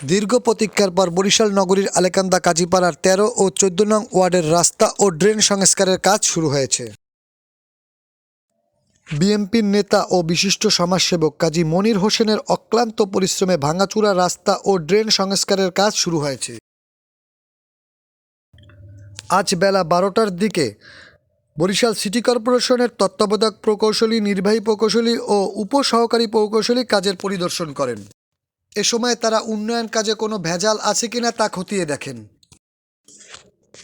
দীর্ঘ প্রতীক্ষার পর বরিশাল নগরীর আলেকান্দা কাজীপাড়ার ১৩ ও ১৪ নং ওয়ার্ডের রাস্তা ও ড্রেন সংস্কারের কাজ শুরু হয়েছে। বিএনপির নেতা ও বিশিষ্ট সমাজসেবক কাজী মনির হোসেনের অক্লান্ত পরিশ্রমে ভাঙাচুরা রাস্তা ও ড্রেন সংস্কারের কাজ শুরু হয়েছে। আজ বেলা ১২টার দিকে বরিশাল সিটি কর্পোরেশনের তত্ত্বাবধায়ক প্রকৌশলী, নির্বাহী প্রকৌশলী ও উপসহকারী প্রকৌশলী কাজের পরিদর্শন করেন। এ সময় তারা উন্নয়ন কাজে কোনো ভেজাল আছে কিনা তা খতিয়ে দেখেন।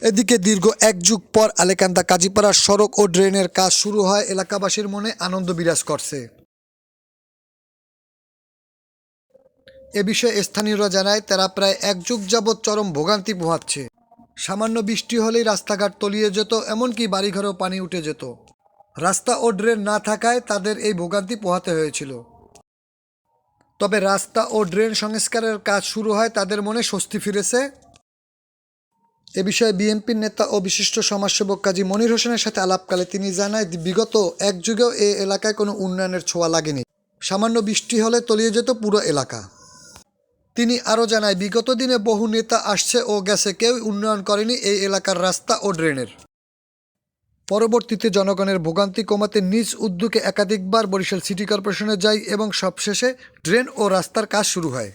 এদিকে দীর্ঘ এক যুগ পর আলেকান্দা কাজীপাড়ার সড়ক ও ড্রেনের কাজ শুরু হয়, এলাকাবাসীর মনে আনন্দ বিরাজ করছে। এ বিষয়ে স্থানীয়রা জানায়, তারা প্রায় এক যুগ যাবৎ চরম ভোগান্তি পোহাচ্ছে। সামান্য বৃষ্টি হলেই রাস্তাঘাট তলিয়ে যেত, এমনকি বাড়িঘরেও পানি উঠে যেত। রাস্তা ও ড্রেন না থাকায় তাদের এই ভোগান্তি পোহাতে হয়েছিল। তবে রাস্তা ও ড্রেন সংস্কারের কাজ শুরু হয়, তাদের মনে স্বস্তি ফিরেছে। এ বিষয়ে বিএনপির নেতা ও বিশিষ্ট সমাজসেবক কাজী মনির হোসেনের সাথে আলাপকালে তিনি জানায়, বিগত এক যুগেও এ এলাকায় কোনো উন্নয়নের ছোঁয়া লাগেনি। সামান্য বৃষ্টি হলে তলিয়ে যেত পুরো এলাকা। তিনি আরও জানায়, বিগত দিনে বহু নেতা আসছে ও গেছে, কেউ উন্নয়ন করেনি এই এলাকার রাস্তা ও ড্রেনের। পরবর্তীতে জনগণের ভোগান্তি কমাতে নিজ উদ্যোগে একাধিকবার বরিশাল সিটি কর্পোরেশনে যায় এবং সবশেষে ড্রেন ও রাস্তার কাজ শুরু হয়।